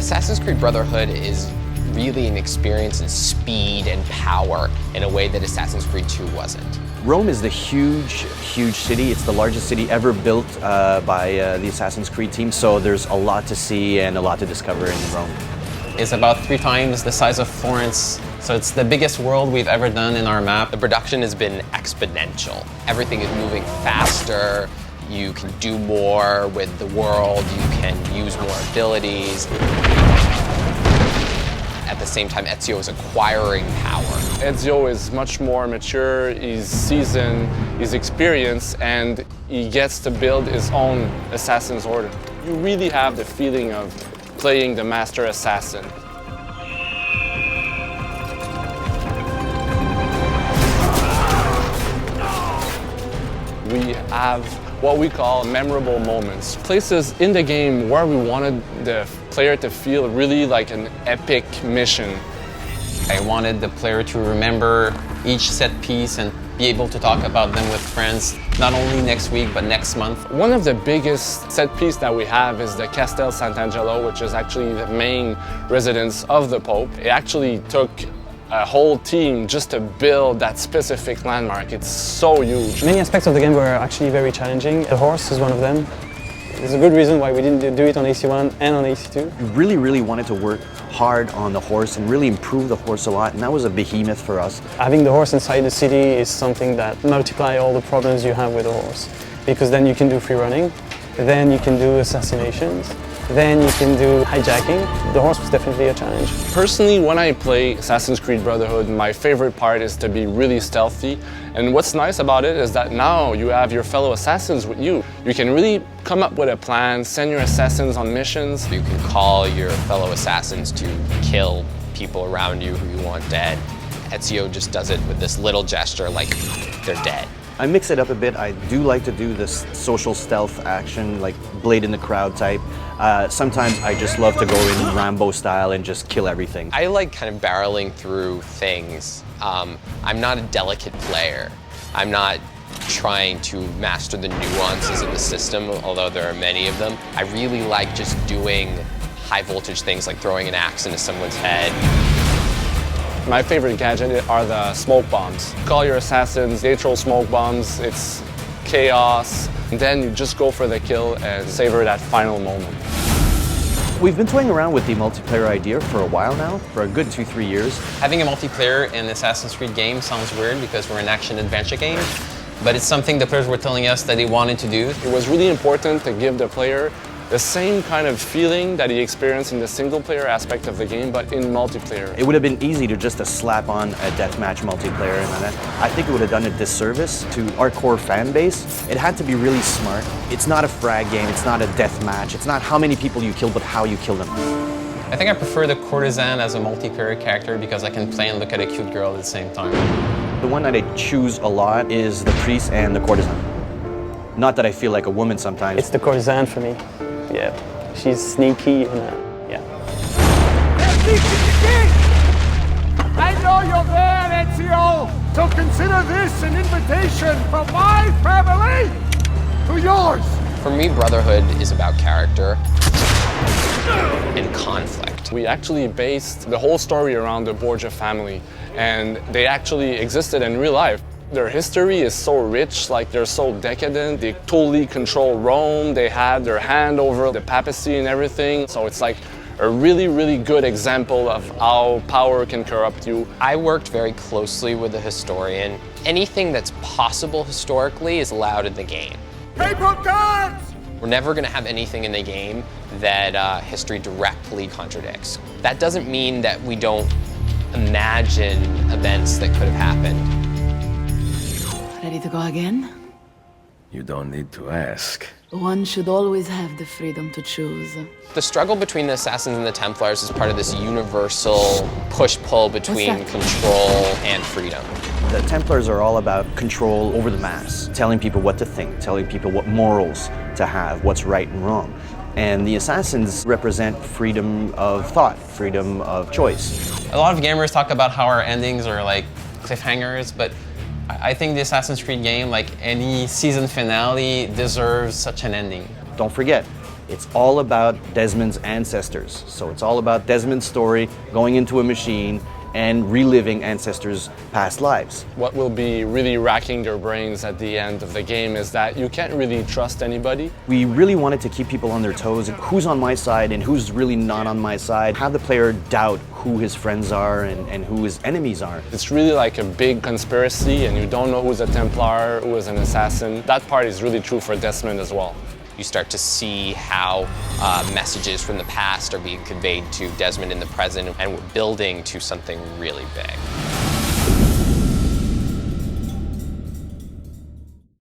Assassin's Creed Brotherhood is really an experience in speed and power in a way that Assassin's Creed 2 wasn't. Rome is the huge city. It's the largest city ever built by the Assassin's Creed team, so there's a lot to see and a lot to discover in Rome. It's about 3 times the size of Florence, so it's the biggest world we've ever done in our map. The production has been exponential. Everything is moving faster. You can do more with the world. You can use more abilities. At the same time, Ezio is acquiring power. Ezio is much more mature, he's seasoned, he's experienced, and he gets to build his own Assassin's Order. You really have the feeling of playing the master assassin. We have what we call memorable moments. Places in the game where we wanted the player to feel really like an epic mission. I wanted the player to remember each set piece and be able to talk about them with friends, not only next week, but next month. One of the biggest set piece that we have is the Castel Sant'Angelo, which is actually the main residence of the Pope. It actually took a whole team just to build that specific landmark. It's so huge. Many aspects of the game were actually very challenging. The horse is one of them. There's a good reason why we didn't do it on AC1 and on AC2. We really wanted to work hard on the horse and really improve the horse a lot, and that was a behemoth for us. Having the horse inside the city is something that multiplies all the problems you have with the horse, because then you can do free running, then you can do assassinations, then you can do hijacking. The horse was definitely a challenge. Personally, when I play Assassin's Creed Brotherhood, my favorite part is to be really stealthy. And what's nice about it is that now you have your fellow assassins with you. You can really come up with a plan, send your assassins on missions. You can call your fellow assassins to kill people around you who you want dead. Ezio just does it with this little gesture like they're dead. I mix it up a bit. I do like to do this social stealth action, like blade in the crowd type. Sometimes I just love to go in Rambo style and just kill everything. I like kind of barreling through things. I'm not a delicate player. I'm not trying to master the nuances of the system, although there are many of them. I really like just doing high voltage things like throwing an axe into someone's head. My favorite gadget are the smoke bombs. Call your assassins, they throw smoke bombs, it's chaos. And then you just go for the kill and savor that final moment. We've been toying around with the multiplayer idea for a while now, for a good 2-3 years. Having a multiplayer in Assassin's Creed game sounds weird because we're an action-adventure game, but it's something the players were telling us that they wanted to do. It was really important to give the player the same kind of feeling that he experienced in the single-player aspect of the game, but in multiplayer. It would have been easy to just slap on a deathmatch multiplayer, and I think it would have done a disservice to our core fan base. It had to be really smart. It's not a frag game, it's not a deathmatch, it's not how many people you kill, but how you kill them. I think I prefer the courtesan as a multiplayer character because I can play and look at a cute girl at the same time. The one that I choose a lot is the priest and the courtesan. Not that I feel like a woman sometimes. It's the courtesan for me. Yeah, she's sneaky and yeah. I know you're there, Ezio, so consider this an invitation from my family to yours. For me, Brotherhood is about character and conflict. We actually based the whole story around the Borgia family, and they actually existed in real life. Their history is so rich, like they're so decadent, they totally control Rome, they had their hand over the papacy and everything, so it's like a really, really good example of how power can corrupt you. I worked very closely with a historian. Anything that's possible historically is allowed in the game. Paper cards! We're never going to have anything in the game that history directly contradicts. That doesn't mean that we don't imagine events that could have happened. Ready to go again? You don't need to ask. One should always have the freedom to choose. The struggle between the Assassins and the Templars is part of this universal push-pull between control and freedom. The Templars are all about control over the mass, telling people what to think, telling people what morals to have, what's right and wrong. And the Assassins represent freedom of thought, freedom of choice. A lot of gamers talk about how our endings are like cliffhangers, but I think the Assassin's Creed game, like any season finale, deserves such an ending. Don't forget, It's all about Desmond's ancestors. So it's all about Desmond's story, going into a machine and reliving ancestors' past lives. What will be really racking their brains at the end of the game is that you can't really trust anybody. We really wanted to keep people on their toes. Who's on my side and who's really not on my side? Have the player doubt who his friends are and who his enemies are. It's really like a big conspiracy and you don't know who's a Templar, who is an assassin. That part is really true for Desmond as well. You start to see how messages from the past are being conveyed to Desmond in the present, and we're building to something really big.